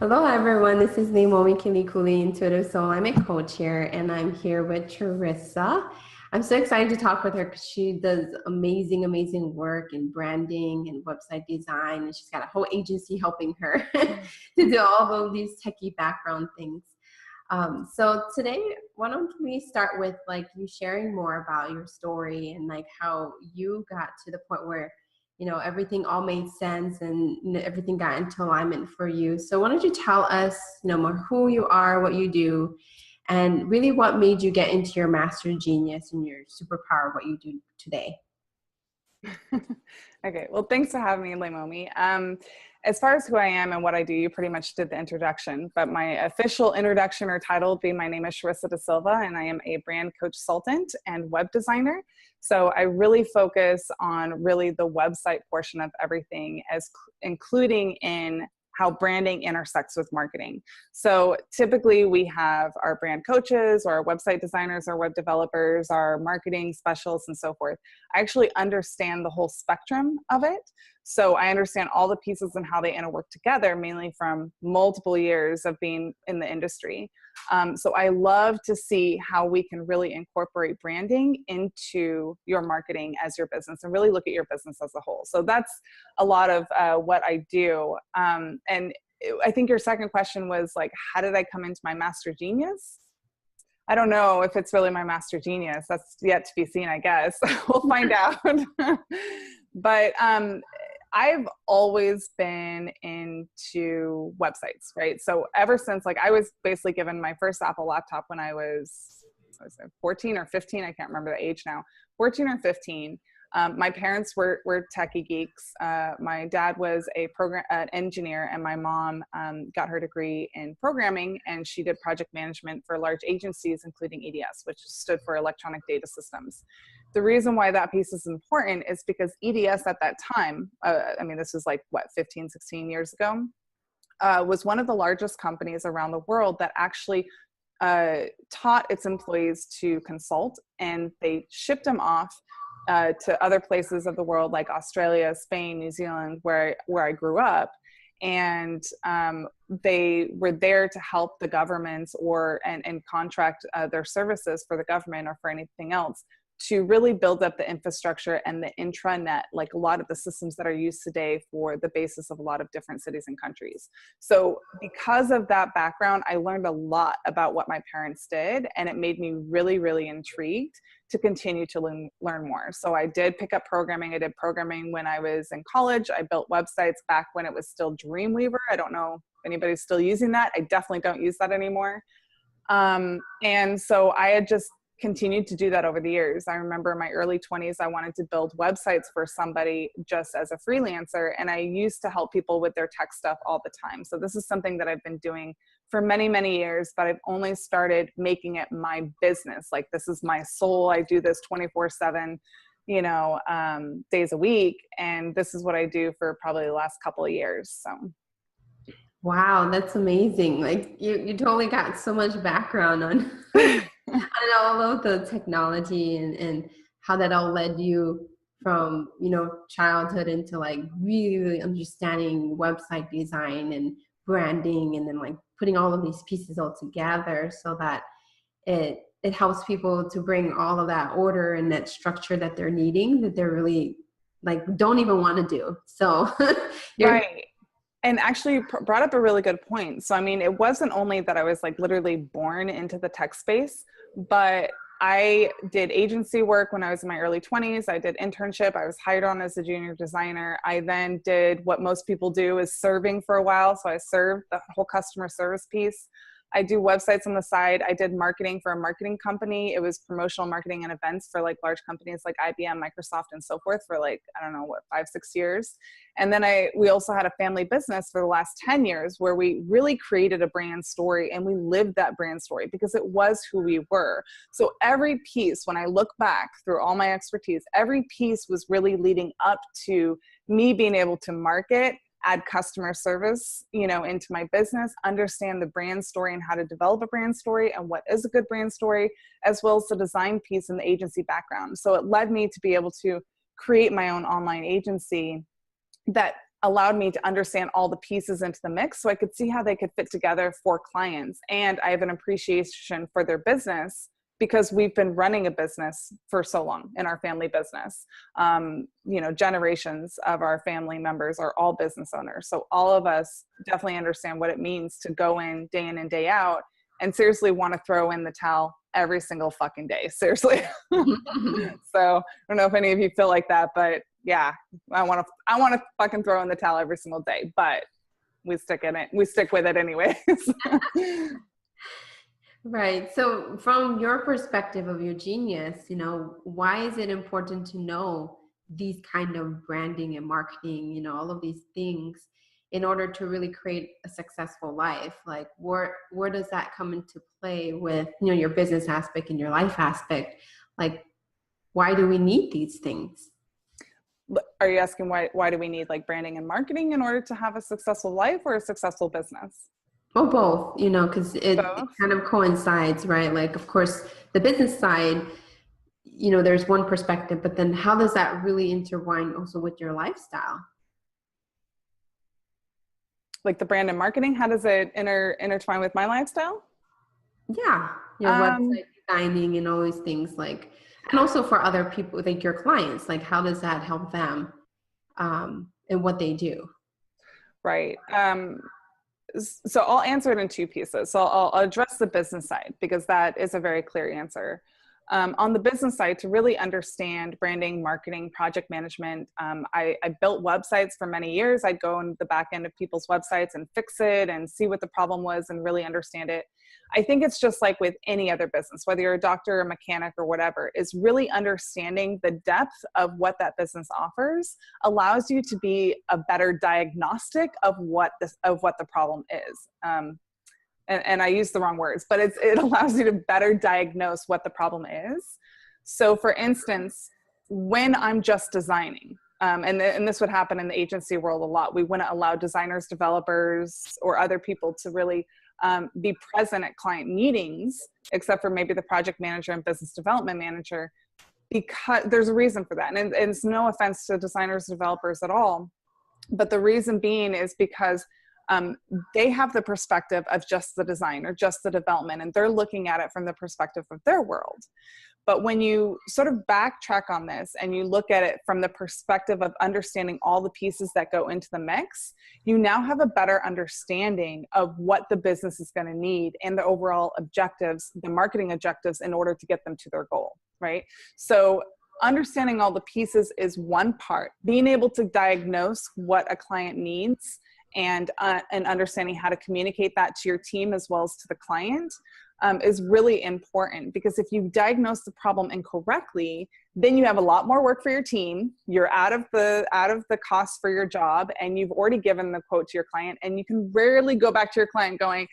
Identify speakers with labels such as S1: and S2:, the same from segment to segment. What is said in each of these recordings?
S1: Hello, everyone. This is Leimomi Keliikuli, Intuitive Soul. I'm a coach here, and I'm here with Charissa. I'm so excited to talk with her because she does amazing, amazing work in branding and website design, and she's got a whole agency helping her to do all of these techie background things. So today, why don't we start with you sharing more about your story and how you got to the point where everything all made sense and everything got into alignment for you. So why don't you tell us, more who you are, what you do, and really what made you get into your master genius and your superpower, what you do today.
S2: Okay, well, thanks for having me, Leimomi. As far as who I am and what I do, you pretty much did the introduction, but my official introduction or title would be my name is Charissa Da Silva, and I am a brand consultant and web designer. So I really focus on really the website portion of everything, as including in how branding intersects with marketing. So typically we have our brand coaches or our website designers, our web developers, our marketing specialists, and so forth. I actually understand the whole spectrum of it. So I understand all the pieces and how they interwork together, mainly from multiple years of being in the industry. So I love to see how we can really incorporate branding into your marketing as your business and really look at your business as a whole. So that's a lot of what I do. And I think your second question was how did I come into my master genius? I don't know if it's really my master genius. That's yet to be seen, I guess. We'll find out. But I've always been into websites, right? So ever since, I was basically given my first Apple laptop when I was 14 or 15. I can't remember the age now. 14 or 15. My parents were techie geeks. My dad was an engineer, and my mom got her degree in programming, and she did project management for large agencies, including EDS, which stood for Electronic Data Systems. The reason why that piece is important is because EDS at that time, this was 15, 16 years ago, was one of the largest companies around the world that actually taught its employees to consult, and they shipped them off to other places of the world like Australia, Spain, New Zealand, where I grew up. And they were there to help the governments and contract their services for the government or for anything else to really build up the infrastructure and the intranet, like a lot of the systems that are used today for the basis of a lot of different cities and countries. So because of that background, I learned a lot about what my parents did, and it made me really, really intrigued to continue to learn more. So I did pick up programming. I did programming when I was in college. I built websites back when it was still Dreamweaver. I don't know if anybody's still using that. I definitely don't use that anymore. And so I had just continued to do that over the years. I remember in my early 20s, I wanted to build websites for somebody just as a freelancer. And I used to help people with their tech stuff all the time. So this is something that I've been doing for many, many years, but I've only started making it my business. This is my soul. I do this 24/7, days a week. And this is what I do for probably the last couple of years. So.
S1: Wow, that's amazing. You totally got so much background on on all of the technology and how that all led you from, childhood into really, really understanding website design and branding, and then putting all of these pieces all together so that it helps people to bring all of that order and that structure that they're needing, that they're really don't even want to do. So
S2: Right. And actually you brought up a really good point. So, it wasn't only that I was literally born into the tech space, but I did agency work when I was in my early 20s. I did internship. I was hired on as a junior designer. I then did what most people do, is serving for a while. So I served the whole customer service piece. I do websites on the side. I did marketing for a marketing company. It was promotional marketing and events for large companies like IBM, Microsoft, and so forth for 5, 6 years. And then we also had a family business for the last 10 years where we really created a brand story, and we lived that brand story because it was who we were. So every piece, when I look back through all my expertise, every piece was really leading up to me being able to market, add customer service, into my business, understand the brand story and how to develop a brand story and what is a good brand story, as well as the design piece and the agency background. So it led me to be able to create my own online agency that allowed me to understand all the pieces into the mix so I could see how they could fit together for clients. And I have an appreciation for their business because we've been running a business for so long in our family business. You know, generations of our family members are all business owners. So all of us definitely understand what it means to go in and day out and seriously want to throw in the towel every single fucking day. Seriously. So I don't know if any of you feel like that, but yeah, I want to fucking throw in the towel every single day, but we stick in it. We stick with it anyways.
S1: Right. So from your perspective of your genius, you know, why is it important to know these kind of branding and marketing, you know, all of these things in order to really create a successful life? Like where does that come into play with, you know, your business aspect and your life aspect? Like, why do we need these things?
S2: Are you asking why do we need like branding and marketing in order to have a successful life or a successful business?
S1: Well, both, you know, because it
S2: Both.
S1: kind of coincides, right? Like, of course, the business side, you know, there's one perspective, but then how does that really intertwine also with your lifestyle?
S2: Like the brand and marketing, how does it intertwine with my lifestyle?
S1: Yeah, your website designing and all these things, like, and also for other people, like your clients, like how does that help them in what they do?
S2: Right. So I'll answer it in two pieces. So I'll address the business side because that is a very clear answer. On the business side, to really understand branding, marketing, project management, I built websites for many years. I'd go in the back end of people's websites and fix it and see what the problem was and really understand it. I think it's just like with any other business, whether you're a doctor, a mechanic, or whatever, is really understanding the depth of what that business offers allows you to be a better diagnostic of what the problem is. And I use the wrong words, but it allows you to better diagnose what the problem is. So for instance, when I'm just designing, and this would happen in the agency world a lot, we wouldn't allow designers, developers, or other people to really be present at client meetings, except for maybe the project manager and business development manager, because there's a reason for that. And it's no offense to designers, developers at all, but the reason being is because they have the perspective of just the design or just the development, and they're looking at it from the perspective of their world. But when you sort of backtrack on this and you look at it from the perspective of understanding all the pieces that go into the mix, you now have a better understanding of what the business is going to need and the overall objectives, the marketing objectives, in order to get them to their goal, right? So understanding all the pieces is one part. Being able to diagnose what a client needs and understanding how to communicate that to your team as well as to the client is really important, because if you diagnose the problem incorrectly, then you have a lot more work for your team. You're out of the cost for your job, and you've already given the quote to your client, and you can rarely go back to your client going,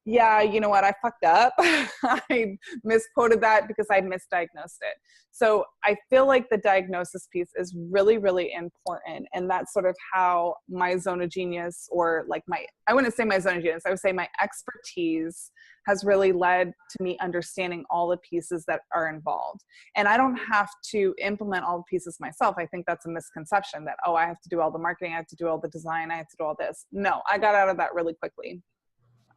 S2: yeah, you know what, I fucked up. I misquoted that because I misdiagnosed it. So I feel like the diagnosis piece is really, really important. And that's sort of how my zone of genius, or like I wouldn't say my zone of genius, I would say my expertise has really led to me understanding all the pieces that are involved. And I don't have to implement all the pieces myself. I think that's a misconception that, oh, I have to do all the marketing, I have to do all the design, I have to do all this. No, I got out of that really quickly.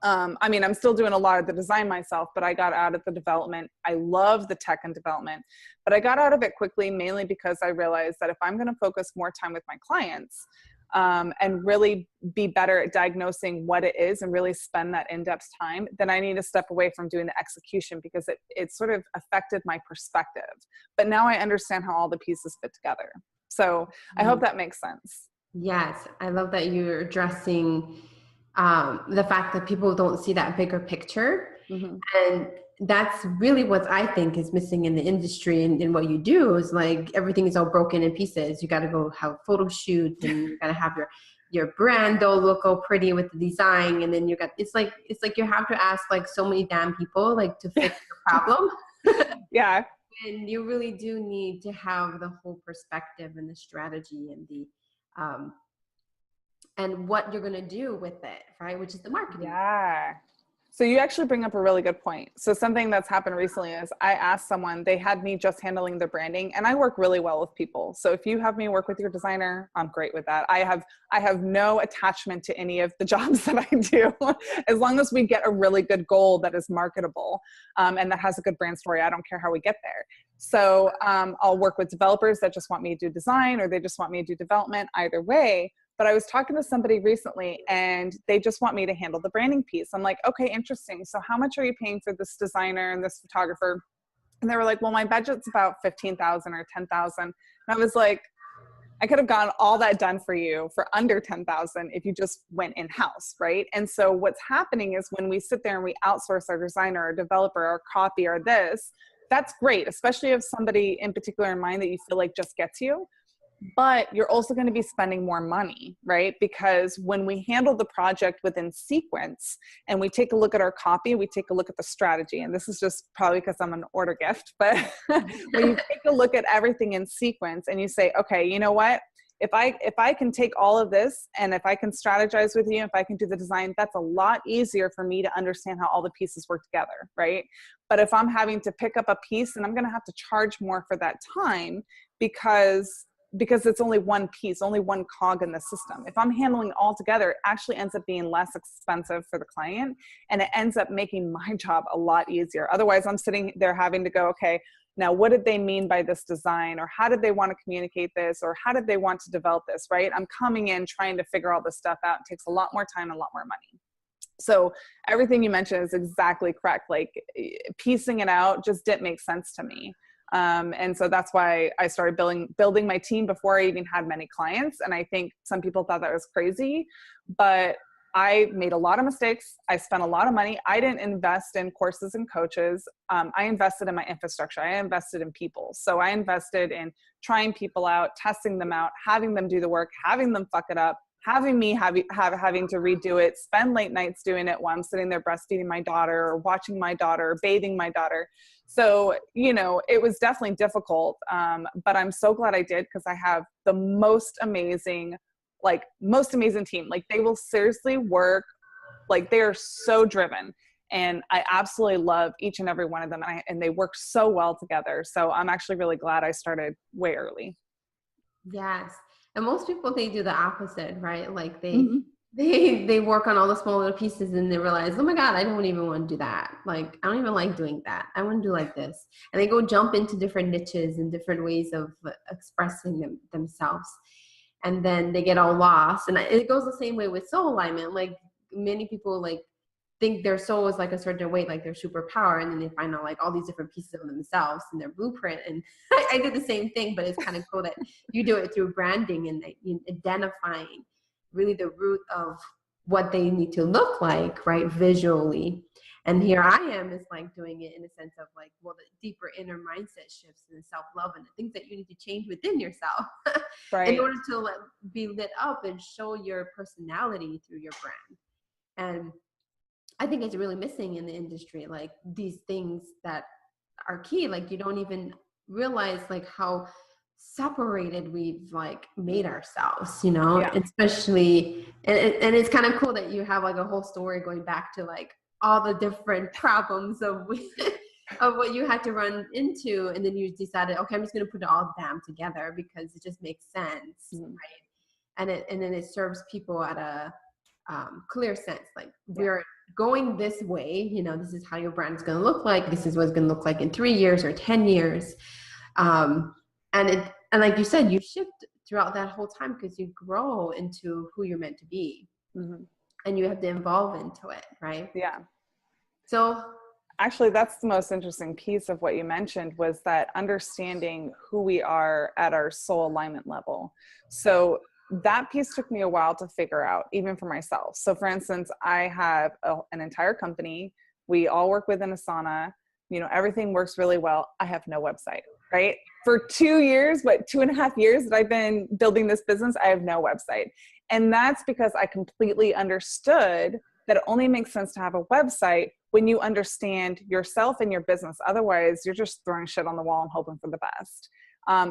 S2: I mean, I'm still doing a lot of the design myself, but I got out of the development. I love the tech and development, but I got out of it quickly, mainly because I realized that if I'm going to focus more time with my clients, and really be better at diagnosing what it is and really spend that in-depth time, then I need to step away from doing the execution, because it sort of affected my perspective. But now I understand how all the pieces fit together. So I hope that makes sense.
S1: Yes, I love that you're addressing the fact that people don't see that bigger picture.
S2: Mm-hmm.
S1: And that's really what I think is missing in the industry. And what you do is like everything is all broken in pieces. You got to go have photo shoots, and you got to have your brand all look all pretty with the design. And then it's like you have to ask like so many damn people like to fix the problem.
S2: Yeah.
S1: And you really do need to have the whole perspective and the strategy and the and what you're going to do with it, right? Which is the marketing.
S2: Yeah. So you actually bring up a really good point. So something that's happened recently is I asked someone, they had me just handling their branding, and I work really well with people. So if you have me work with your designer, I'm great with that. I have no attachment to any of the jobs that I do. As long as we get a really good goal that is marketable, and that has a good brand story, I don't care how we get there. So I'll work with developers that just want me to do design, or they just want me to do development, either way. But I was talking to somebody recently and they just want me to handle the branding piece. I'm like, okay, interesting. So how much are you paying for this designer and this photographer? And they were like, well, my budget's about 15,000 or 10,000. And I was like, I could have gotten all that done for you for under 10,000 if you just went in-house, right? And so what's happening is when we sit there and we outsource our designer, our developer, our copy, or this, that's great, especially if somebody in particular in mind that you feel like just gets you. But you're also going to be spending more money, right? Because when we handle the project within sequence and we take a look at our copy, we take a look at the strategy. And this is just probably because I'm an order gift, but when you take a look at everything in sequence and you say, okay, you know what? If I can take all of this and if I can strategize with you, if I can do the design, that's a lot easier for me to understand how all the pieces work together, right? But if I'm having to pick up a piece and I'm going to have to charge more for that time because it's only one piece, only one cog in the system. If I'm handling it all together, it actually ends up being less expensive for the client, and it ends up making my job a lot easier. Otherwise, I'm sitting there having to go, okay, now what did they mean by this design? Or how did they want to communicate this? Or how did they want to develop this, right? I'm coming in trying to figure all this stuff out. It takes a lot more time and a lot more money. So everything you mentioned is exactly correct. Like piecing it out just didn't make sense to me. And so that's why I started building my team before I even had many clients. And I think some people thought that was crazy, but I made a lot of mistakes. I spent a lot of money. I didn't invest in courses and coaches. I invested in my infrastructure. I invested in people. So I invested in trying people out, testing them out, having them do the work, having them fuck it up, having me having to redo it, spend late nights doing it while I'm sitting there breastfeeding my daughter or watching my daughter, or bathing my daughter. So, you know, it was definitely difficult, but I'm so glad I did, because I have the most amazing team. Like, they will seriously work, like they are so driven, and I absolutely love each and every one of them, and they work so well together. So I'm actually really glad I started way early.
S1: Yes. And most people, they do the opposite, right? Like
S2: Mm-hmm.
S1: they work on all the small little pieces and they realize, oh my God, I don't even want to do that. Like, I don't even like doing that. I want to do like this. And they go jump into different niches and different ways of expressing themselves. And then they get all lost. And it goes the same way with soul alignment. Like, many people like think their soul is like a certain way, like their superpower. And then they find out like all these different pieces of themselves and their blueprint. And I did the same thing, but it's kind of cool that you do it through branding and identifying really the root of what they need to look like, right, visually. And here I am is like doing it in a sense of like, well, the deeper inner mindset shifts and self-love and the things that you need to change within yourself
S2: Right.
S1: in order to be lit up and show your personality through your brand. And I think it's really missing in the industry, like these things that are key. Like, you don't even realize like how separated we've like made ourselves, you know.
S2: Yeah.
S1: Especially, and it's kind of cool that you have like a whole story going back to like all the different problems of what you had to run into, and then you decided, okay, I'm just going to put it all down together because it just makes sense, right? And then it serves people at a clear sense, like we're going this way, you know, this is how your brand is going to look like, this is what it's going to look like in 3 years or 10 years. And like you said, you shift throughout that whole time because you grow into who you're meant to be. Mm-hmm. And you have to evolve into it, right?
S2: Yeah.
S1: So
S2: actually, that's the most interesting piece of what you mentioned, was that understanding who we are at our soul alignment level. So that piece took me a while to figure out, even for myself. So for instance, I have an entire company. We all work within Asana. You know, everything works really well. I have no website, right? For 2 years, 2.5 years that I've been building this business, I have no website. And that's because I completely understood that it only makes sense to have a website when you understand yourself and your business. Otherwise, you're just throwing shit on the wall and hoping for the best.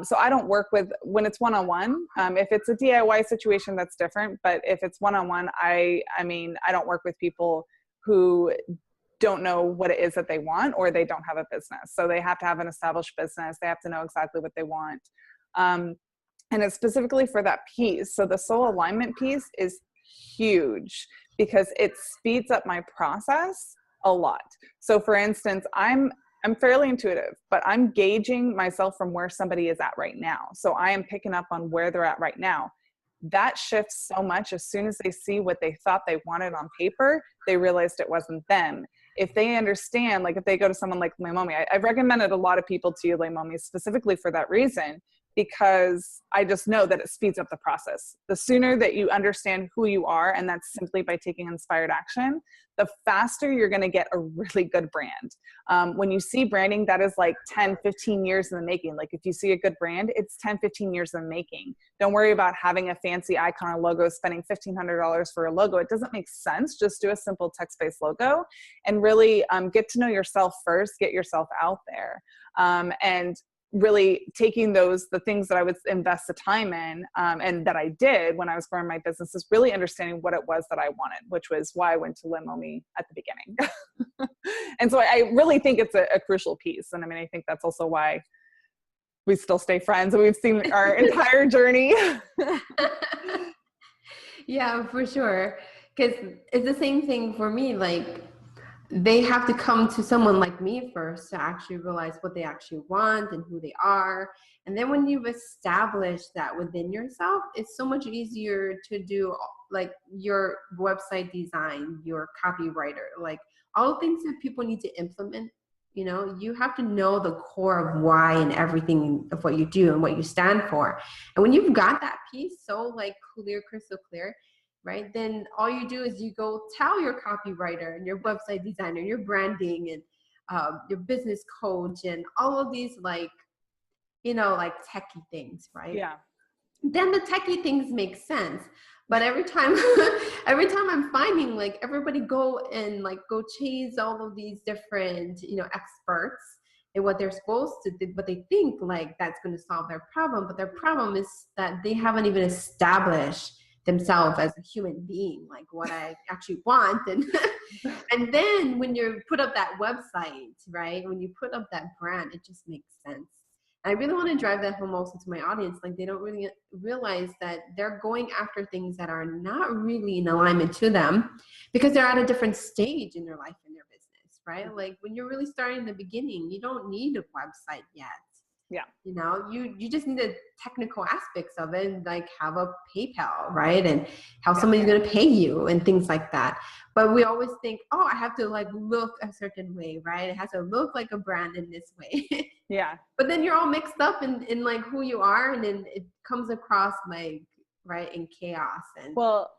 S2: So I don't work with, when it's one-on-one, if it's a DIY situation, that's different. But if it's one-on-one, I mean, I don't work with people who don't know what it is that they want, or they don't have a business. So they have to have an established business. They have to know exactly what they want. And it's specifically for that piece. So the soul alignment piece is huge because it speeds up my process a lot. So for instance, I'm fairly intuitive, but I'm gauging myself from where somebody is at right now. So I am picking up on where they're at right now. That shifts so much. As soon as they see what they thought they wanted on paper, they realized it wasn't them. If they understand, like if they go to someone like Leimomi, I've recommended a lot of people to you, Leimomi, specifically for that reason, because I just know that it speeds up the process. The sooner that you understand who you are, and that's simply by taking inspired action, the faster you're going to get a really good brand. When you see branding, that is like 10, 15 years in the making. Like if you see a good brand, it's 10, 15 years in the making. Don't worry about having a fancy icon or logo, spending $1,500 for a logo. It doesn't make sense. Just do a simple text-based logo and really get to know yourself first, get yourself out there. And really taking the things that I would invest the time in, and that I did when I was growing my business, is really understanding what it was that I wanted, which was why I went to Leimomi at the beginning. And so I really think it's a crucial piece. And I mean, I think that's also why we still stay friends, and we've seen our entire journey.
S1: Yeah, for sure. Because it's the same thing for me. Like, they have to come to someone like me first to actually realize what they actually want and who they are. And then when you've established that within yourself, it's so much easier to do like your website design, your copywriter, like all the things that people need to implement. You know, you have to know the core of why and everything of what you do and what you stand for. And when you've got that piece so like clear, crystal clear, right? Then all you do is you go tell your copywriter and your website designer, your branding and your business coach and all of these like, you know, like techie things, right?
S2: Yeah.
S1: Then the techie things make sense. But every time, every time I'm finding like everybody go chase all of these different, you know, experts and what they're supposed to do, but they think like that's going to solve their problem. But their problem is that they haven't even established themselves as a human being, like what I actually want. And and then when you put up that website, right, when you put up that brand, it just makes sense. And I really want to drive that home also to my audience. Like, they don't really realize that they're going after things that are not really in alignment to them because they're at a different stage in their life and their business, right? Like when you're really starting in the beginning, you don't need a website yet.
S2: Yeah.
S1: You know, you just need the technical aspects of it, and like have a PayPal, right? And how somebody's going to pay you and things like that. But we always think, oh, I have to like look a certain way, right? It has to look like a brand in this way.
S2: Yeah.
S1: But then you're all mixed up in like who you are, and then it comes across like, right, in chaos.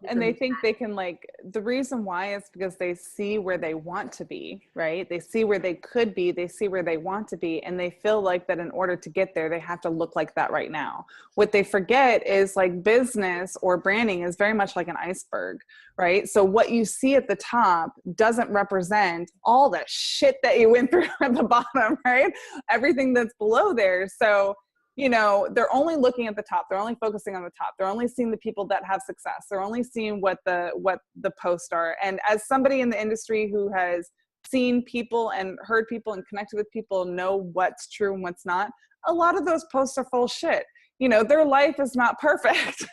S1: And
S2: they think they can, like, the reason why is because they see where they want to be, right? They see where they could be, they see where they want to be, and they feel like that in order to get there, they have to look like that right now. What they forget is like business or branding is very much like an iceberg, right? So what you see at the top doesn't represent all the shit that you went through at the bottom, right? Everything that's below there. So, you know, they're only looking at the top. They're only focusing on the top. They're only seeing the people that have success. They're only seeing what the posts are. And as somebody in the industry who has seen people and heard people and connected with people, know what's true and what's not, a lot of those posts are full of shit. You know, their life is not perfect.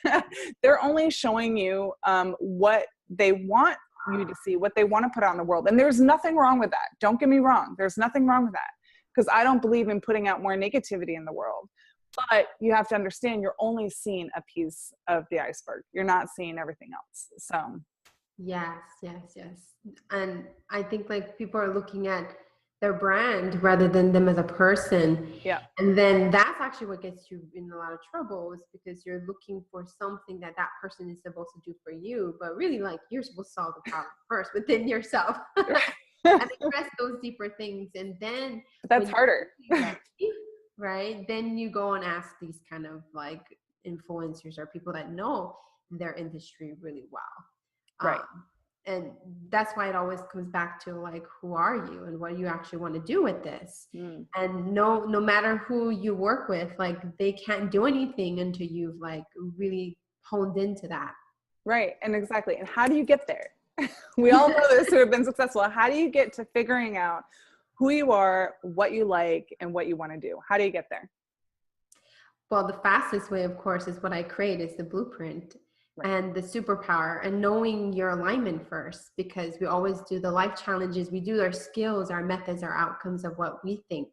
S2: They're only showing you what they want you to see, what they want to put out in the world. And there's nothing wrong with that. Don't get me wrong. There's nothing wrong with that, because I don't believe in putting out more negativity in the world. But you have to understand, you're only seeing a piece of the iceberg. You're not seeing everything else. So
S1: yes. And I think like people are looking at their brand rather than them as a person.
S2: yeah.
S1: And then that's actually what gets you in a lot of trouble, is because you're looking for something that that person is supposed to do for you, but really like you're supposed to solve the problem first within yourself. And address those deeper things. And then
S2: that's harder.
S1: Right? Then you go and ask these kind of like influencers or people that know their industry really well.
S2: Right.
S1: And that's why it always comes back to like, who are you and what do you actually want to do with this? And no matter who you work with, like they can't do anything until you've like really honed into that.
S2: Right. And exactly. And how do you get there? We all know this who have been successful. How do you get to figuring out who you are, what you like, and what you want to do? How do you get there?
S1: Well, the fastest way, of course, is what I create is the blueprint. Right. And the superpower, and knowing your alignment first, because we always do the life challenges. We do our skills, our methods, our outcomes of what we think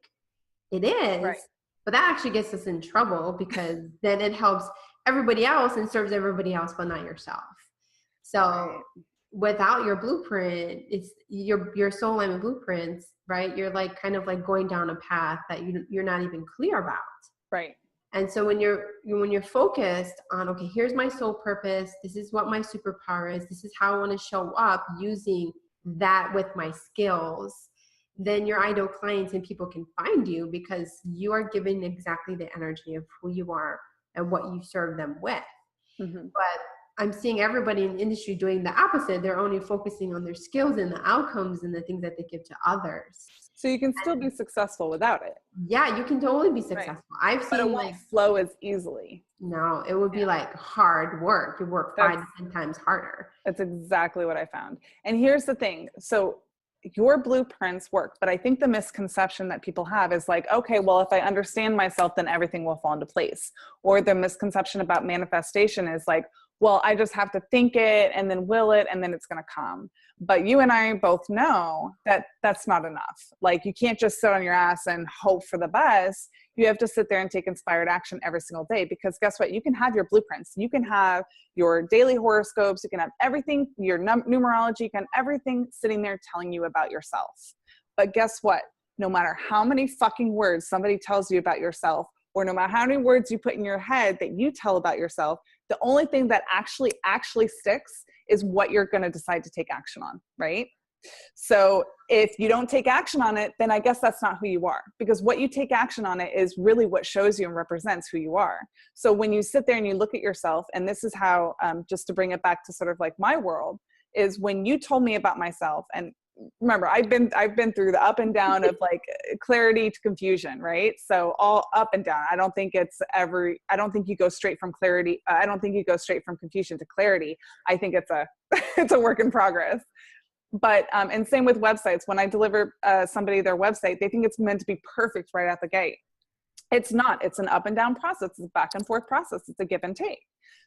S1: it is. Right. But that actually gets us in trouble, because then it helps everybody else and serves everybody else, but not yourself. So without your blueprint, it's your soul alignment blueprints, right? You're like kind of like going down a path that you're not even clear about.
S2: Right.
S1: And so when you're focused on, okay, here's my soul purpose, this is what my superpower is, this is how I want to show up using that with my skills, then your ideal clients and people can find you, because you are giving exactly the energy of who you are and what you serve them with. Mm-hmm. But I'm seeing everybody in the industry doing the opposite. They're only focusing on their skills and the outcomes and the things that they give to others.
S2: So you can still be successful without it.
S1: Yeah, you can totally be successful. Right. I've seen,
S2: but it won't flow as easily.
S1: No, it would be like hard work. You work 5 to 10 times harder.
S2: That's exactly what I found. And here's the thing. So your blueprints work, but I think the misconception that people have is like, okay, well, if I understand myself, then everything will fall into place. Or the misconception about manifestation is like, well, I just have to think it and then will it, and then it's going to come. But you and I both know that that's not enough. Like, you can't just sit on your ass and hope for the best. You have to sit there and take inspired action every single day, because guess what? You can have your blueprints. You can have your daily horoscopes. You can have everything, your numerology, you can have everything sitting there telling you about yourself. But guess what? No matter how many fucking words somebody tells you about yourself, or no matter how many words you put in your head that you tell about yourself, the only thing that actually sticks is what you're going to decide to take action on, right? So if you don't take action on it, then I guess that's not who you are, because what you take action on it is really what shows you and represents who you are. So when you sit there and you look at yourself, and this is how, just to bring it back to sort of like my world, is when you told me about myself, and remember, I've been through the up and down of like clarity to confusion, right? So all up and down. I don't think you go straight from clarity. I don't think you go straight from confusion to clarity. I think it's a work in progress. But, and same with websites. When I deliver somebody their website, they think it's meant to be perfect right out the gate. It's not. It's an up and down process. It's a back and forth process. It's a give and take.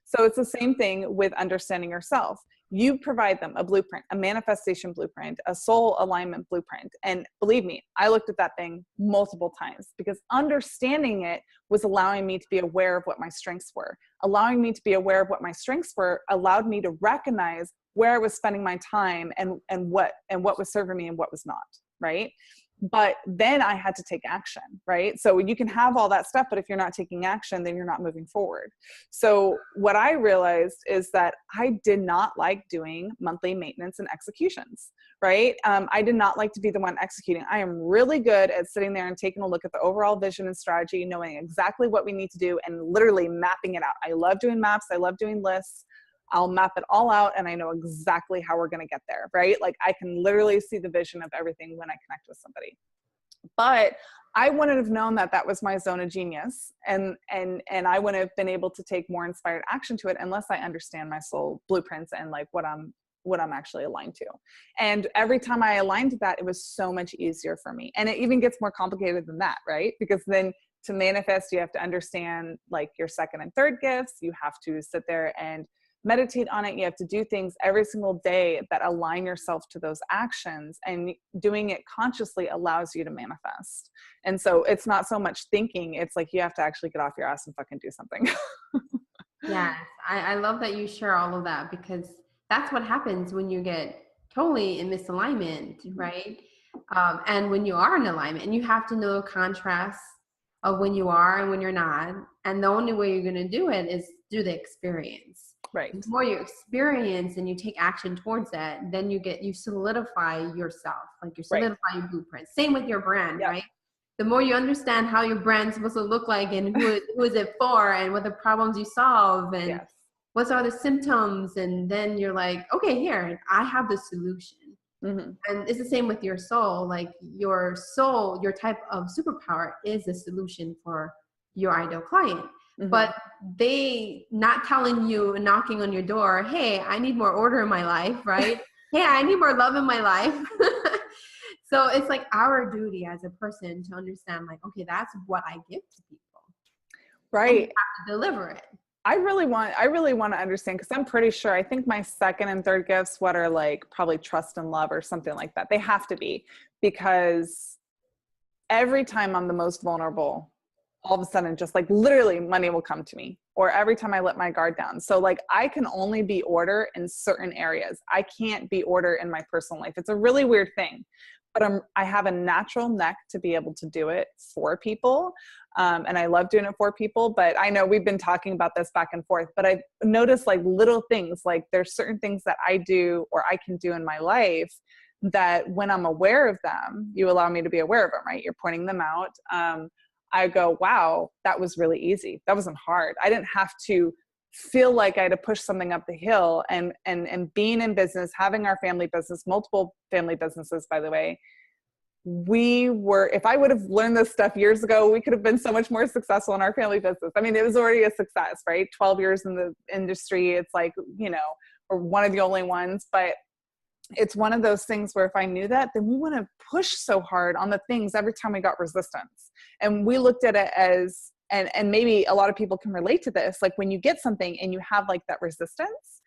S2: So it's the same thing with understanding yourself. You provide them a blueprint, a manifestation blueprint, a soul alignment blueprint. And believe me, I looked at that thing multiple times, because understanding it was allowing me to be aware of what my strengths were. Allowing me to be aware of what my strengths were allowed me to recognize where I was spending my time and what was serving me and what was not, right? But then I had to take action, right? So you can have all that stuff, but if you're not taking action, then you're not moving forward. So what I realized is that I did not like doing monthly maintenance and executions, right? I did not like to be the one executing. I am really good at sitting there and taking a look at the overall vision and strategy, knowing exactly what we need to do and literally mapping it out. I love doing maps. I love doing lists. I'll map it all out, and I know exactly how we're going to get there, right? Like, I can literally see the vision of everything when I connect with somebody. But I wouldn't have known that that was my zone of genius, and I wouldn't have been able to take more inspired action to it unless I understand my soul blueprints and like what I'm actually aligned to. And every time I aligned to that, it was so much easier for me. And it even gets more complicated than that, right? Because then to manifest, you have to understand like your second and third gifts. You have to sit there and meditate on it. You have to do things every single day that align yourself to those actions, and doing it consciously allows you to manifest. And so it's not so much thinking, it's like you have to actually get off your ass and fucking do something.
S1: Yes, I love that you share all of that, because that's what happens when you get totally in misalignment, right? And when you are in alignment, and you have to know the contrast of when you are and when you're not. And the only way you're going to do it is through the experience.
S2: Right.
S1: The more you experience and you take action towards that, then you solidify yourself, like you solidify your blueprint. Same with your brand, right? The more you understand how your brand's supposed to look like, and who is it for, and what the problems you solve, and what are the symptoms, and then you're like, okay, here, I have the solution. Mm-hmm. And it's the same with your soul. Like your soul, your type of superpower is the solution for your ideal client. Mm-hmm. But they not telling you and knocking on your door, hey, I need more order in my life, right? yeah, I need more love in my life. So it's like our duty as a person to understand, like, okay, that's what I give to people. And you
S2: Right.
S1: have to deliver it.
S2: I really want to understand, because I'm pretty sure, I think my second and third gifts, what are like probably trust and love or something like that. They have to be, because every time I'm the most vulnerable, all of a sudden, just like literally money will come to me, or every time I let my guard down. So like I can only be order in certain areas. I can't be order in my personal life. It's a really weird thing, but I have a natural neck to be able to do it for people. And I love doing it for people, but I know we've been talking about this back and forth, but I've noticed like little things, like there's certain things that I do or I can do in my life that when I'm aware of them, you allow me to be aware of them, right? You're pointing them out. I go, wow, that was really easy. That wasn't hard. I didn't have to feel like I had to push something up the hill. And being in business, having our family business, multiple family businesses, by the way, if I would have learned this stuff years ago, we could have been so much more successful in our family business. I mean, it was already a success, right? 12 years in the industry. It's like, you know, we're one of the only ones, but it's one of those things where if I knew that, then we wouldn't have pushed so hard on the things every time we got resistance. And we looked at it as, and maybe a lot of people can relate to this, like when you get something and you have like that resistance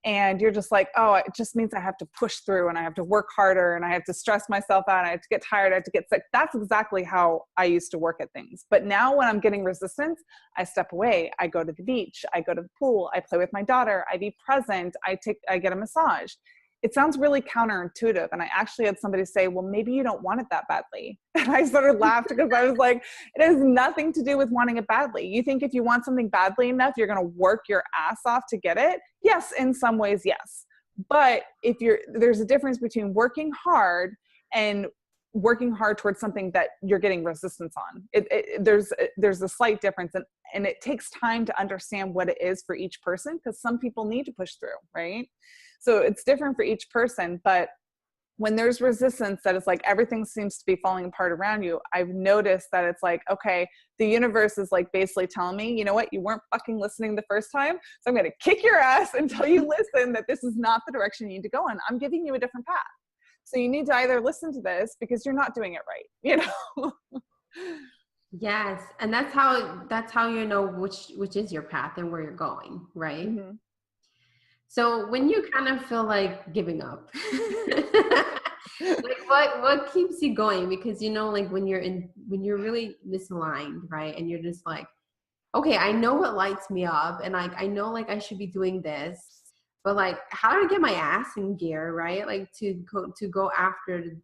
S2: and you're just like, oh, it just means I have to push through and I have to work harder and I have to stress myself out and I have to get tired, I have to get sick. That's exactly how I used to work at things. But now when I'm getting resistance, I step away, I go to the beach, I go to the pool, I play with my daughter, I be present, I get a massage. It sounds really counterintuitive. And I actually had somebody say, well, maybe you don't want it that badly. And I sort of laughed because I was like, it has nothing to do with wanting it badly. You think if you want something badly enough, you're going to work your ass off to get it? Yes, in some ways, yes. But there's a difference between working hard and working hard towards something that you're getting resistance on. There's a slight difference, and it takes time to understand what it is for each person, because some people need to push through, right? So it's different for each person. But when there's resistance that is like everything seems to be falling apart around you, I've noticed that it's like, okay, the universe is like basically telling me, you know what, you weren't fucking listening the first time, so I'm going to kick your ass until you listen that this is not the direction you need to go in. I'm giving you a different path. So you need to either listen to this because you're not doing it right, you know?
S1: Yes. And that's how you know which is your path and where you're going, right?
S2: Mm-hmm.
S1: So when you kind of feel like giving up, like what keeps you going? Because, you know, like when you're really misaligned, right? And you're just like, okay, I know what lights me up and like, I know like I should be doing this, but like, how do I get my ass in gear, right? Like to go after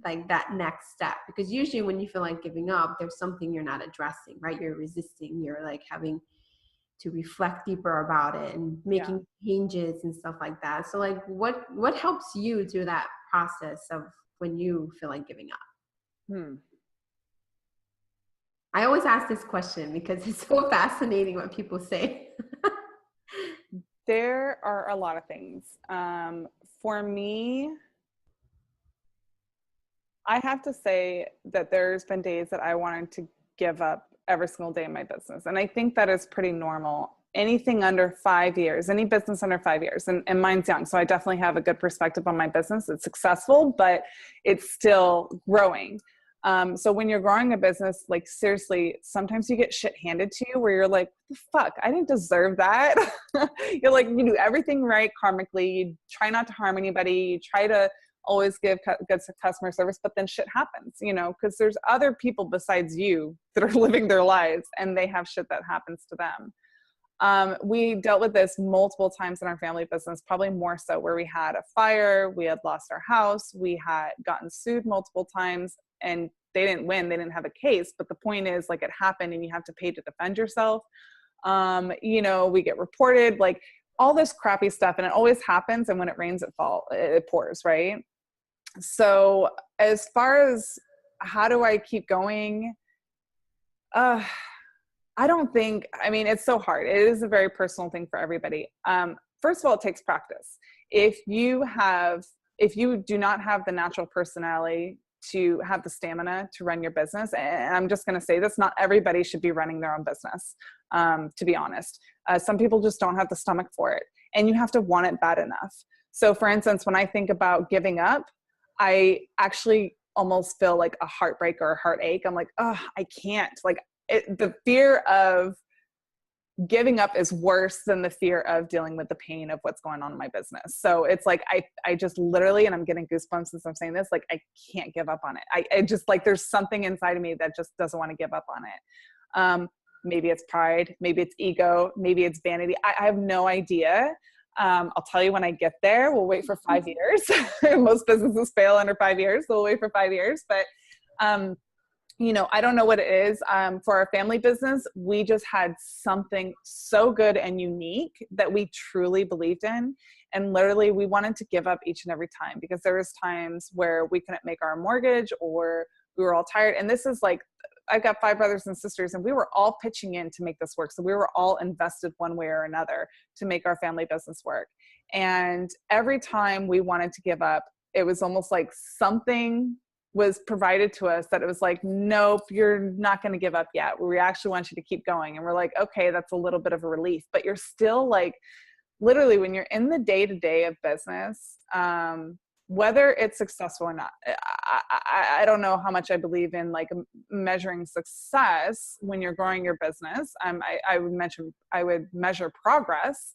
S1: like that next step? Because usually when you feel like giving up, there's something you're not addressing, right? You're resisting, you're like having to reflect deeper about it and making changes and stuff like that. So like what helps you through that process of when you feel like giving up? I always ask this question because it's so fascinating what people say.
S2: There are a lot of things. For me, I have to say that there's been days that I wanted to give up every single day in my business. And I think that is pretty normal. Anything under 5 years, any business under 5 years, and mine's young. So I definitely have a good perspective on my business. It's successful, but it's still growing. So when you're growing a business, like seriously, sometimes you get shit handed to you where you're like, the fuck, I didn't deserve that. You're like, you do everything right karmically. You try not to harm anybody. You try to always give good customer service, but then shit happens, you know, because there's other people besides you that are living their lives and they have shit that happens to them. We dealt with this multiple times in our family business, probably more so where we had a fire, we had lost our house, we had gotten sued multiple times, and they didn't win, they didn't have a case, but the point is like it happened and you have to pay to defend yourself. You know, we get reported, like all this crappy stuff, and it always happens, and when it rains it pours, right? So as far as how do I keep going, I mean, it's so hard. It is a very personal thing for everybody. First of all, it takes practice. If you do not have the natural personality to have the stamina to run your business, and I'm just going to say this, not everybody should be running their own business, to be honest. Some people just don't have the stomach for it, and you have to want it bad enough. So for instance, when I think about giving up, I actually almost feel like a heartbreak or a heartache. I'm like, oh, I can't. Like the fear of giving up is worse than the fear of dealing with the pain of what's going on in my business. So it's like, I just literally, and I'm getting goosebumps as I'm saying this, like, I can't give up on it. I just like, there's something inside of me that just doesn't want to give up on it. Maybe it's pride, maybe it's ego, maybe it's vanity. I have no idea. I'll tell you when I get there. We'll wait for 5 years. Most businesses fail under 5 years, so we'll wait for 5 years. But I don't know what it is. For our family business, we just had something so good and unique that we truly believed in. And literally we wanted to give up each and every time, because there was times where we couldn't make our mortgage, or we were all tired. And this is like, I've got 5 brothers and sisters, and we were all pitching in to make this work. So we were all invested one way or another to make our family business work. And every time we wanted to give up, it was almost like something was provided to us that it was like, nope, you're not going to give up yet. We actually want you to keep going. And we're like, okay, that's a little bit of a relief, but you're still like, literally when you're in the day-to-day of business, whether it's successful or not, I don't know how much I believe in like measuring success when you're growing your business. I would measure progress.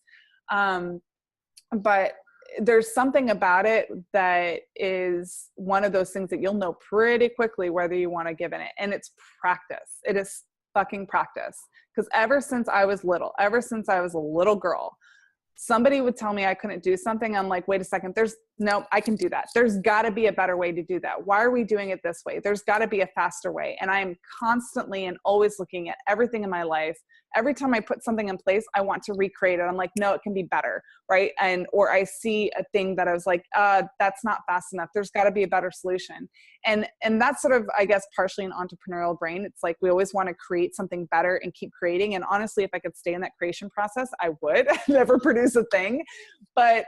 S2: But there's something about it that is one of those things that you'll know pretty quickly whether you want to give in it. And it's practice. It is fucking practice. Because ever since I was a little girl, somebody would tell me I couldn't do something. I'm like, wait a second, no, I can do that. There's got to be a better way to do that. Why are we doing it this way? There's got to be a faster way. And I am constantly and always looking at everything in my life. Every time I put something in place, I want to recreate it. I'm like, no, it can be better, right? Or I see a thing that I was like, that's not fast enough. There's got to be a better solution. And that's sort of, I guess, partially an entrepreneurial brain. It's like, we always want to create something better and keep creating. And honestly, if I could stay in that creation process, I would never produce a thing. But,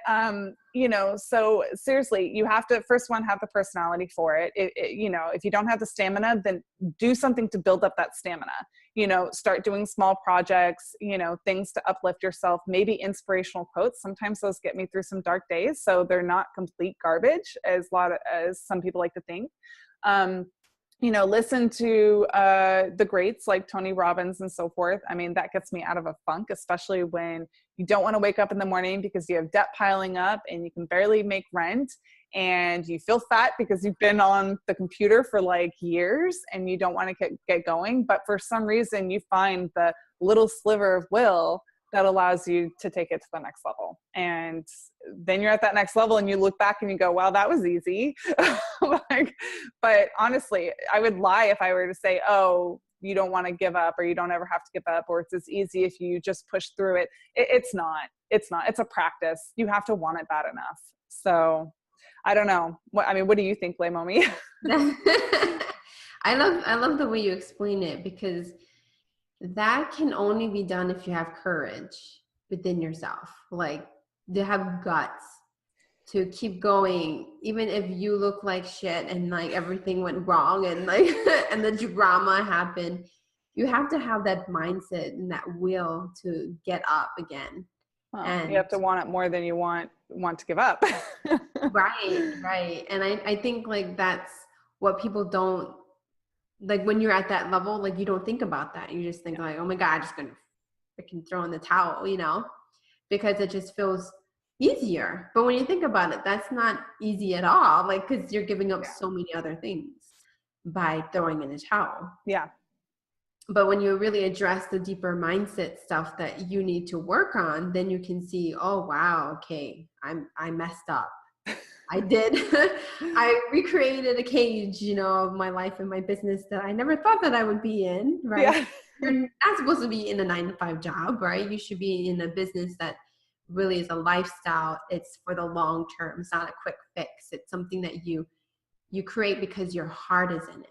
S2: so seriously, you have to, first one, have the personality for it. If you don't have the stamina, then do something to build up that stamina. Start doing small projects, things to uplift yourself, maybe inspirational quotes. Sometimes those get me through some dark days. So they're not complete garbage as some people like to think. Listen to the greats like Tony Robbins and so forth. I mean, that gets me out of a funk, especially when you don't want to wake up in the morning because you have debt piling up and you can barely make rent, and you feel fat because you've been on the computer for like years and you don't want to get going. But for some reason, you find the little sliver of will that allows you to take it to the next level. And then you're at that next level and you look back and you go, wow, that was easy. But honestly, I would lie if I were to say, oh, you don't want to give up, or you don't ever have to give up, or it's as easy if you just push through it. It's not. It's a practice. You have to want it bad enough. So I don't know. What do you think, Leimomi?
S1: I love the way you explain it, because that can only be done if you have courage within yourself, like to have guts to keep going, even if you look like shit and like everything went wrong and like and the drama happened. You have to have that mindset and that will to get up again. And
S2: you have to want it more than you want to give up.
S1: Right. And I think like that's what people don't, like when you're at that level, like you don't think about that. You just think like, oh my God, I'm just going to freaking throw in the towel, because it just feels easier. But when you think about it, that's not easy at all. Like, cause you're giving up so many other things by throwing in the towel.
S2: Yeah.
S1: But when you really address the deeper mindset stuff that you need to work on, then you can see, oh, wow, okay, I messed up. I did. I recreated a cage, of my life and my business that I never thought that I would be in, right? Yeah. You're not supposed to be in a 9-to-5 job, right? You should be in a business that really is a lifestyle. It's for the long term. It's not a quick fix. It's something that you create because your heart is in it.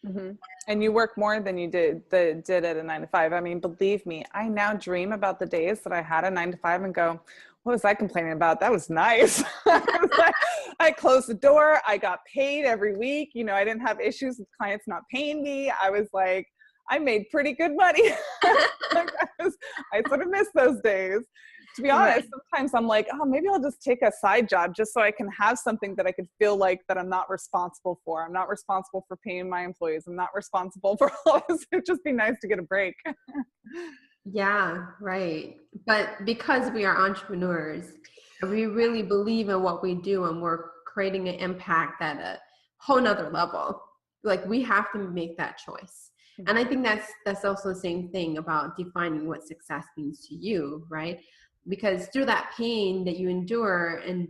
S2: Mm-hmm. And you work more than you did at a 9-to-5. I mean, believe me, I now dream about the days that I had a 9-to-5 and go, what was I complaining about? That was nice. I closed the door. I got paid every week. I didn't have issues with clients not paying me. I was like, I made pretty good money. I sort of miss those days. To be honest, sometimes I'm like, oh, maybe I'll just take a side job just so I can have something that I could feel like that I'm not responsible for. I'm not responsible for paying my employees. I'm not responsible for all this. It'd just be nice to get a break.
S1: Yeah, right. But because we are entrepreneurs, we really believe in what we do and we're creating an impact at a whole nother level. Like we have to make that choice. And I think that's also the same thing about defining what success means to you, right? Because through that pain that you endure, and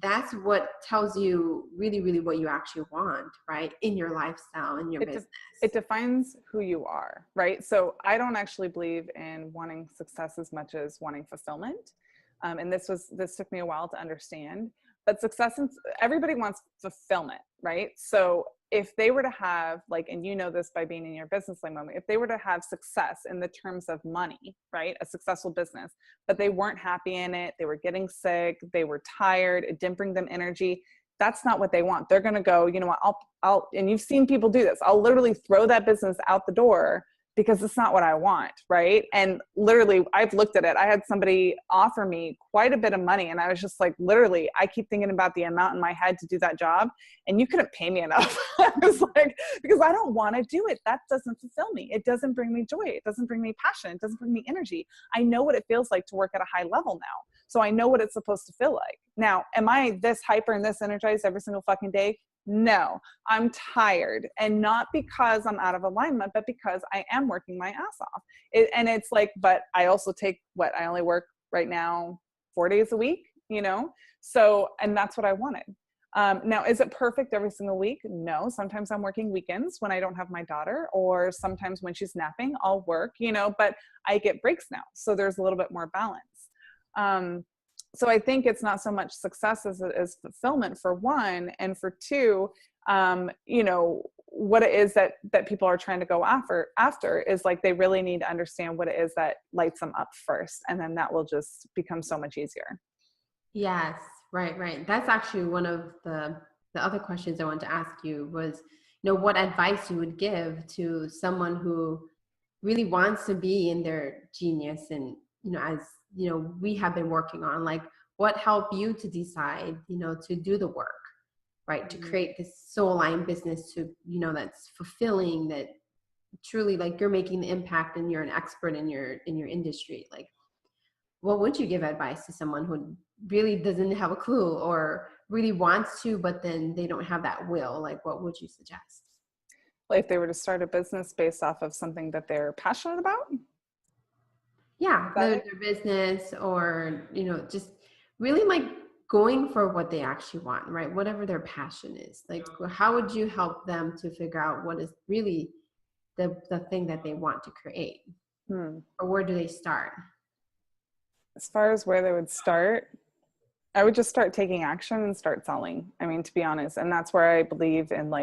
S1: that's what tells you really, really what you actually want, right? In your lifestyle, in your business.
S2: It defines who you are, right? So I don't actually believe in wanting success as much as wanting fulfillment. And this took me a while to understand, but everybody wants fulfillment, right? So if they were to have and you know this by being in your business Leimomi, if they were to have success in the terms of money, right? A successful business, but they weren't happy in it, they were getting sick, they were tired, it didn't bring them energy. That's not what they want. They're going to go, you know what, I'll, and you've seen people do this. I'll literally throw that business out the door because it's not what I want, right? And literally, I've looked at it. I had somebody offer me quite a bit of money, and I was just like, literally, I keep thinking about the amount in my head to do that job, and you couldn't pay me enough. I was like, because I don't want to do it. That doesn't fulfill me. It doesn't bring me joy. It doesn't bring me passion. It doesn't bring me energy. I know what it feels like to work at a high level now. So I know what it's supposed to feel like. Now, am I this hyper and this energized every single fucking day? No, I'm tired, and not because I'm out of alignment, but because I am working my ass off. And it's like, but I also I only work right now 4 days a week, So, and that's what I wanted. Now, is it perfect every single week? No. Sometimes I'm working weekends when I don't have my daughter, or sometimes when she's napping, I'll work, but I get breaks now. So there's a little bit more balance. So I think it's not so much success as fulfillment, for one, and for two, what it is that people are trying to go after is they really need to understand what it is that lights them up first, and then that will just become so much easier.
S1: Yes, right. That's actually one of the other questions I wanted to ask you was, what advice you would give to someone who really wants to be in their genius, and as we have been working on, what helped you to decide, to do the work, right? To create this soul aligned business that's fulfilling, that truly you're making the impact and you're an expert in your industry. What would you give advice to someone who really doesn't have a clue or really wants to, but then they don't have that will? What would you suggest?
S2: If they were to start a business based off of something that they're passionate about?
S1: Yeah, their business, or, just really going for what they actually want, right? Whatever their passion is. How would you help them to figure out what is really the thing that they want to create? Or where do they start?
S2: As far as where they would start, I would just start taking action and start selling. I mean, to be honest, and that's where I believe in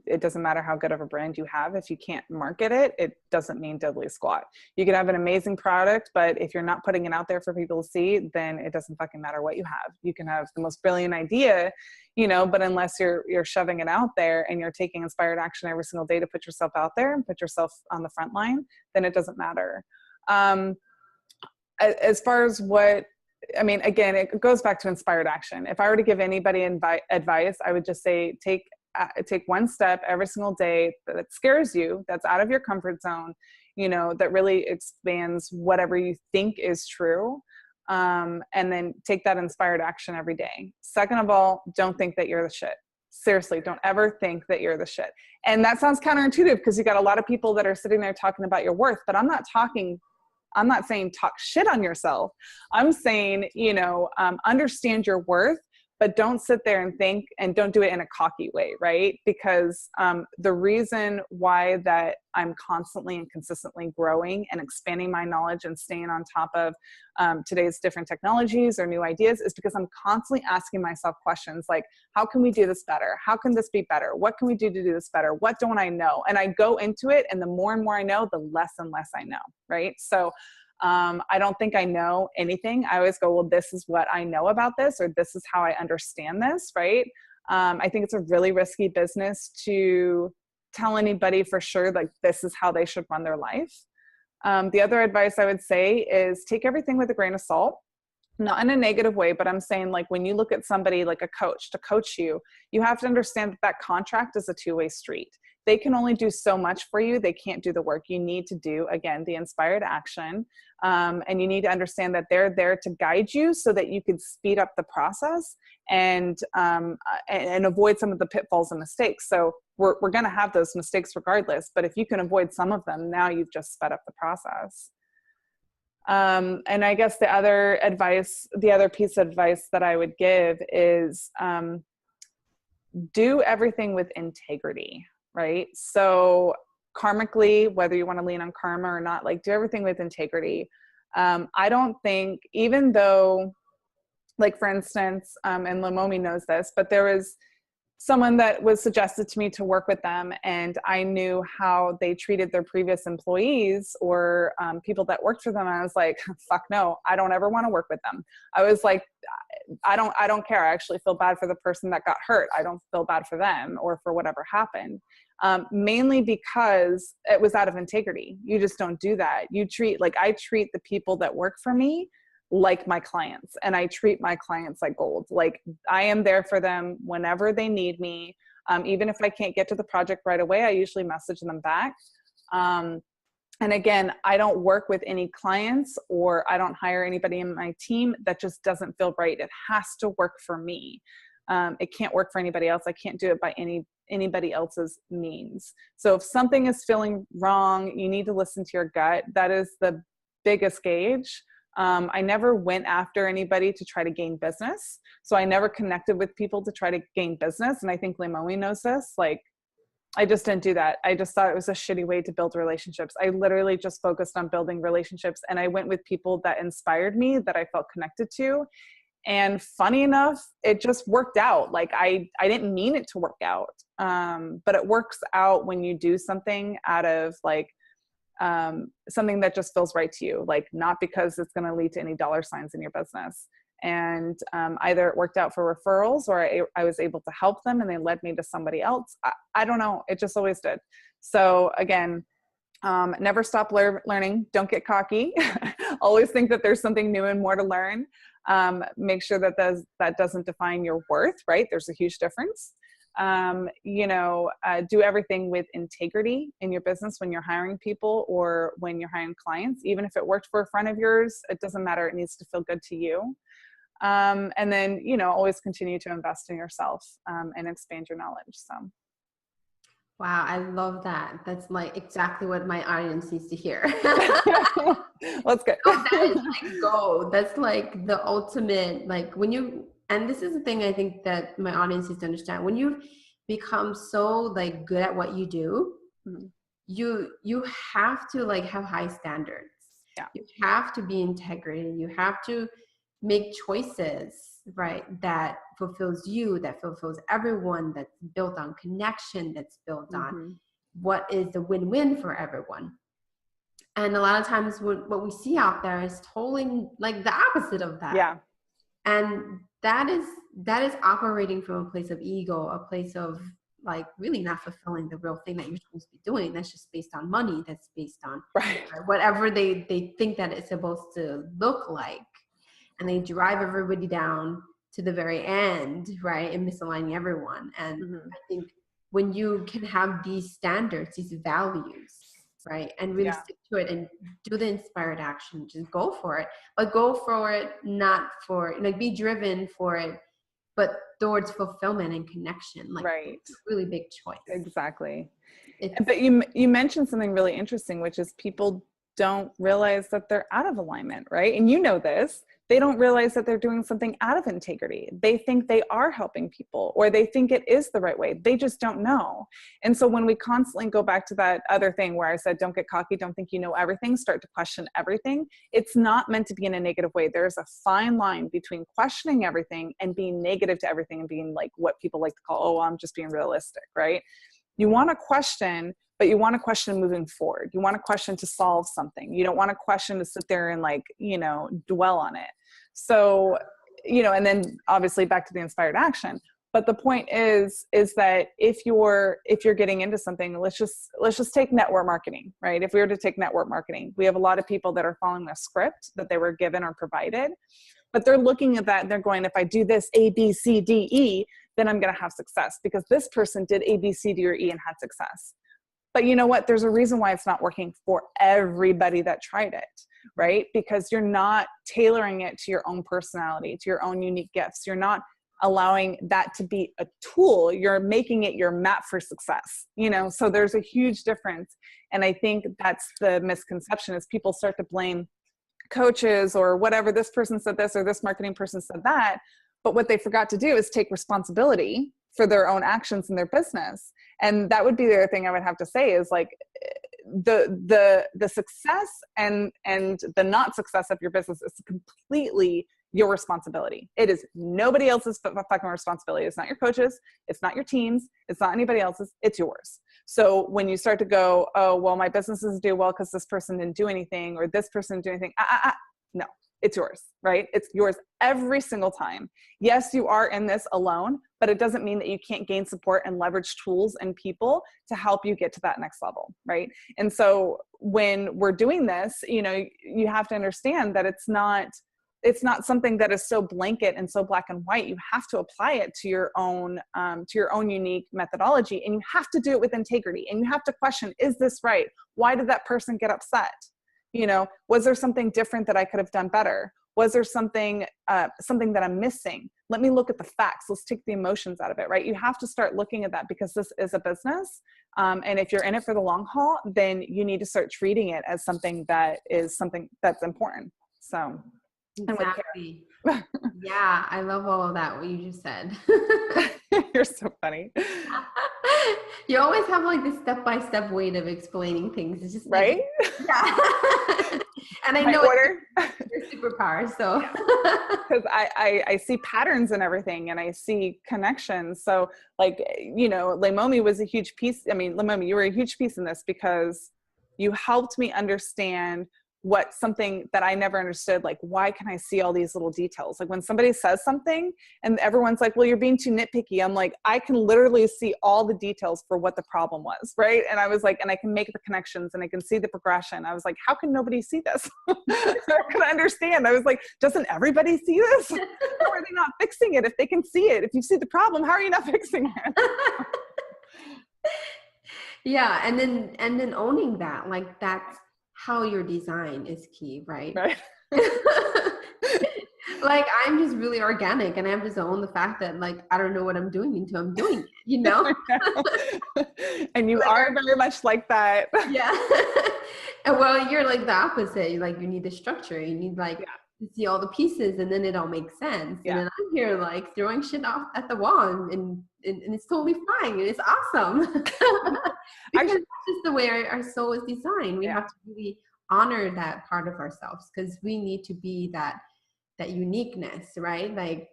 S2: it doesn't matter how good of a brand you have. If you can't market it, it doesn't mean diddly squat. You could have an amazing product, but if you're not putting it out there for people to see, then it doesn't fucking matter what you have. You can have the most brilliant idea, but unless you're shoving it out there and you're taking inspired action every single day to put yourself out there and put yourself on the front line, then it doesn't matter. As far as again, it goes back to inspired action. If I were to give anybody advice, I would just say, take one step every single day that scares you, that's out of your comfort zone, that really expands whatever you think is true. And then take that inspired action every day. Second of all, don't think that you're the shit. Seriously, don't ever think that you're the shit. And that sounds counterintuitive because you got a lot of people that are sitting there talking about your worth, but I'm not saying talk shit on yourself. I'm saying, understand your worth, but don't sit there and think, and don't do it in a cocky way, right? Because the reason why that I'm constantly and consistently growing and expanding my knowledge and staying on top of today's different technologies or new ideas is because I'm constantly asking myself questions like, how can we do this better? How can this be better? What can we do to do this better? What don't I know? And I go into it, and the more and more I know, the less and less I know, right? So I don't think I know anything. I always go, well, this is what I know about this, or this is how I understand this, right? I think it's a really risky business to tell anybody for sure, this is how they should run their life. The other advice I would say is take everything with a grain of salt. Not in a negative way, but I'm saying, like, when you look at somebody like a coach to coach you, you have to understand that that contract is a two-way street. They can only do so much for you. They can't do the work. You need to do, again, the inspired action. And you need to understand that they're there to guide you so that you could speed up the process and avoid some of the pitfalls and mistakes. So we're going to have those mistakes regardless, but if you can avoid some of them, now you've just sped up the process. And I guess the other piece of advice that I would give is do everything with integrity, right? So karmically, whether you want to lean on karma or not, like, do everything with integrity. I don't think, even though, like, for instance, and Leimomi knows this, but there was someone that was suggested to me to work with them, and I knew how they treated their previous employees or people that worked for them. And I was like, fuck no, I don't ever want to work with them. I was like, I don't care. I actually feel bad for the person that got hurt. I don't feel bad for them or for whatever happened. Mainly because it was out of integrity. You just don't do that. I treat the people that work for me like my clients, and I treat my clients like gold. Like, I am there for them whenever they need me. Even if I can't get to the project right away, I usually message them back. And again, I don't work with any clients, or I don't hire anybody in my team that just doesn't feel right. It has to work for me. It can't work for anybody else. I can't do it by anybody else's means. So if something is feeling wrong, you need to listen to your gut. That is the biggest gauge. I never went after anybody to try to gain business. So I never connected with people to try to gain business. And I think Leimomi knows this. Like, I just didn't do that. I just thought it was a shitty way to build relationships. I literally just focused on building relationships, and I went with people that inspired me, that I felt connected to. And funny enough, it just worked out. Like, I didn't mean it to work out. But it works out when you do something out of, like, something that just feels right to you, like, not because it's going to lead to any dollar signs in your business. And either it worked out for referrals, or I was able to help them and they led me to somebody else. I don't know. It just always did. So again, never stop learning. Don't get cocky. Always think that there's something new and more to learn. Make sure that doesn't define your worth, right? There's a huge difference. Do everything with integrity in your business when you're hiring people or when you're hiring clients. Even if it worked for a friend of yours, it doesn't matter. It needs to feel good to you. And then, always continue to invest in yourself and expand your knowledge. So.
S1: Wow, I love that. That's like exactly what my audience needs to hear.
S2: Let's go.
S1: That is like gold. That's like the ultimate, like, and this is the thing I think that my audience needs to understand. When you become so, like, good at what you do, mm-hmm. you have to, like, have high standards.
S2: Yeah.
S1: You have to be integrated. You have to make choices, right, that fulfills you, that fulfills everyone, that's built on connection, that's built mm-hmm. on what is the win-win for everyone. And a lot of times what we see out there is totally like the opposite of that.
S2: Yeah.
S1: And that is operating from a place of ego, a place of, like, really not fulfilling the real thing that you're supposed to be doing. That's just based on money. That's based on whatever they think that it's supposed to look like. And they drive everybody down to the very end, right? And misaligning everyone. And mm-hmm. I think when you can have these standards, these values, right, and really stick to it and do the inspired action, just go for it. But go for it, not for, like, be driven for it, but towards fulfillment and connection. Like, it's a really big choice.
S2: Exactly. But you mentioned something really interesting, which is people don't realize that they're out of alignment, right? And you know this. They don't realize that they're doing something out of integrity. They think they are helping people, or they think it is the right way. They just don't know. And so when we constantly go back to that other thing where I said, don't get cocky, don't think you know everything, start to question everything, it's not meant to be in a negative way. There's a fine line between questioning everything and being negative to everything and being like what people like to call, oh, I'm just being realistic, right? You want to question, but you want to question moving forward. You want to question to solve something. You don't want to question to sit there and, like, dwell on it. So, and then obviously back to the inspired action, But the point is that if you're getting into something, let's just take network marketing, right? If we were to take network marketing, we have a lot of people that are following a script that they were given or provided, but they're looking at that and they're going, if I do this A, B, C, D, E, then I'm going to have success because this person did A, B, C, D, or E and had success. But you know what? There's a reason why it's not working for everybody that tried it, right? Because you're not tailoring it to your own personality, to your own unique gifts. You're not allowing that to be a tool. You're making it your map for success, so there's a huge difference. And I think that's the misconception is people start to blame coaches or whatever, this person said this or this marketing person said that. But what they forgot to do is take responsibility for their own actions in their business. And that would be the other thing I would have to say is like the success and the not success of your business is completely your responsibility. It is nobody else's fucking responsibility. It's not your coaches. It's not your teams. It's not anybody else's. It's yours. So when you start to go, oh, well, my business doesn't do well because this person didn't do anything or this person didn't do anything. No, it's yours, right? It's yours every single time. Yes, you are in this alone, but it doesn't mean that you can't gain support and leverage tools and people to help you get to that next level, right? And so when we're doing this, you have to understand that it's not something that is so blanket and so black and white. You have to apply it to your own unique methodology, and you have to do it with integrity. And you have to question, is this right? Why did that person get upset? Was there something different that I could have done better? Was there something that I'm missing? Let me look at the facts. Let's take the emotions out of it, right? You have to start looking at that because this is a business. And if you're in it for the long haul, then you need to start treating it as something that's important. So.
S1: Exactly. Yeah, I love all of that, what you just said.
S2: You're so funny.
S1: You always have like this step-by-step way of explaining things. It's just
S2: right?
S1: Yeah. And I know it's your superpower, so.
S2: Because I see patterns in everything and I see connections. So like, Leimomi was a huge piece. I mean, Leimomi, you were a huge piece in this because you helped me understand something that I never understood, like, why can I see all these little details? Like when somebody says something and everyone's like, well, you're being too nitpicky. I'm like, I can literally see all the details for what the problem was. Right. And I was like, and I can make the connections and I can see the progression. I was like, how can nobody see this? I couldn't understand. I was like, doesn't everybody see this? How are they not fixing it? If they can see it, if you see the problem, how are you not fixing it?
S1: Yeah. And then owning that, like that's how your design is key, right? Like I'm just really organic and I have to own the fact that like I don't know what I'm doing until I'm doing it,
S2: And you are very much like that.
S1: Yeah. And well, you're like the opposite. Like you need the structure. You need like to see all the pieces and then it all makes sense. And then I'm here like throwing shit off at the wall and it's totally fine and it's awesome. Because that's just the way our soul is designed. We have to really honor that part of ourselves because we need to be that uniqueness, right? Like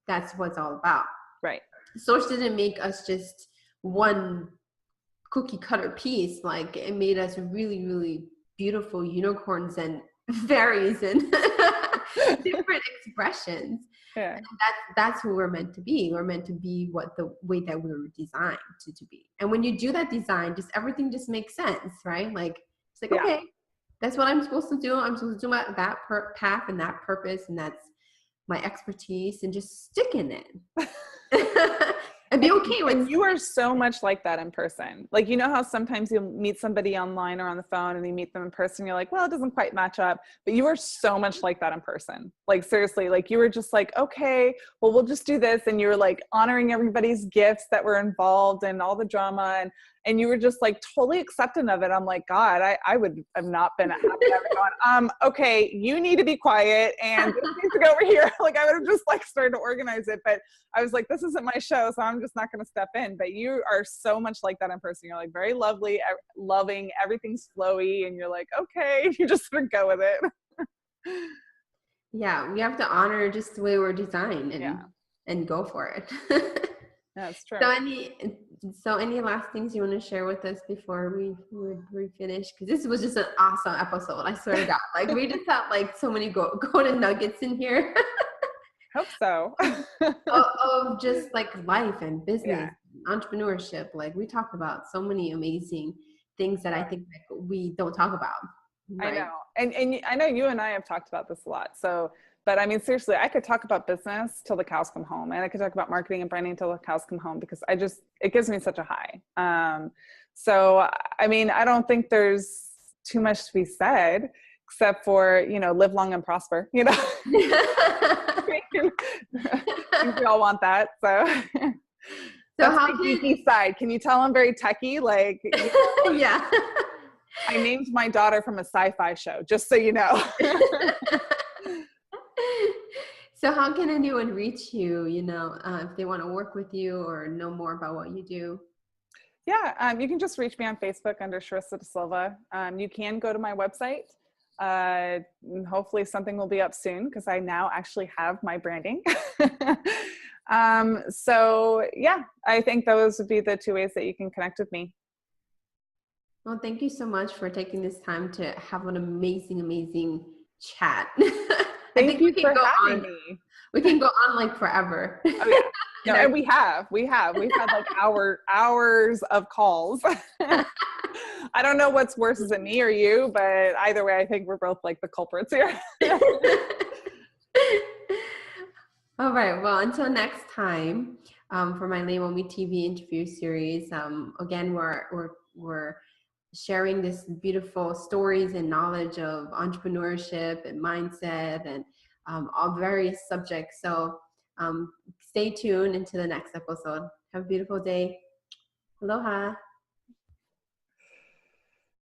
S1: that's what it's all about.
S2: Right.
S1: Source didn't make us just one cookie cutter piece. Like it made us really, really beautiful unicorns and fairies and different expressions. Yeah. And that's who we're meant to be. We're meant to be the way that we were designed to be. And when you do that design, just everything just makes sense, right? Like it's like, okay, that's what I'm supposed to do. I'm supposed to do that path and that purpose, and that's my expertise, and just stick in it. And be okay with
S2: it. You are so much like that in person. Like, you know how sometimes you'll meet somebody online or on the phone and you meet them in person, you're like, well, it doesn't quite match up. But you are so much like that in person. Like, seriously, like you were just like, okay, well, we'll just do this. And you were like honoring everybody's gifts that were involved and all the drama. And you were just like totally accepting of it. I'm like, God, I would have not been happy going, okay, you need to be quiet and this needs to go over here. Like I would have just like started to organize it. But I was like, this isn't my show, so I'm just not going to step in. But you are so much like that in person. You're like very lovely, loving, everything's flowy. And you're like, okay, you just sort of go with it.
S1: Yeah, we have to honor just the way we're designed and go for it.
S2: That's true.
S1: So any last things you want to share with us before we finish? Because this was just an awesome episode. I swear to God, like we just have like so many golden nuggets in here.
S2: Hope so.
S1: of just like life and
S2: Yeah.
S1: business, entrepreneurship. Like we talk about so many amazing things that I think like, we don't talk about.
S2: I
S1: Right.
S2: know. And I know you and I have talked about this a lot. So, but I mean, seriously, I could talk about business till the cows come home, and I could talk about marketing and branding till the cows come home, because it gives me such a high. So, I mean, I don't think there's too much to be said except for, live long and prosper, I think we all want that. So,
S1: So
S2: that's
S1: how
S2: the
S1: can
S2: geeky side. Can you tell I'm very techie? Like,
S1: yeah.
S2: I named my daughter from a sci-fi show, just so you know.
S1: So how can anyone reach you, if they want to work with you or know more about what you do?
S2: Yeah, you can just reach me on Facebook under Charissa De Silva. You can go to my website. Hopefully something will be up soon, because I now actually have my branding. So yeah, I think those would be the two ways that you can connect with me.
S1: Well, thank you so much for taking this time to have an amazing, amazing chat. I
S2: Thank
S1: think we
S2: you
S1: can
S2: for
S1: go
S2: having
S1: on.
S2: me.
S1: We can go on like forever.
S2: Oh yeah. No, and we've had like hours of calls. I don't know what's worse, is it me or you, but either way, I think we're both like the culprits here.
S1: All right. Well, until next time, for my Leimomi TV interview series, again, we're sharing this beautiful stories and knowledge of entrepreneurship and mindset and all various subjects. So stay tuned into the next episode. Have a beautiful day. Aloha.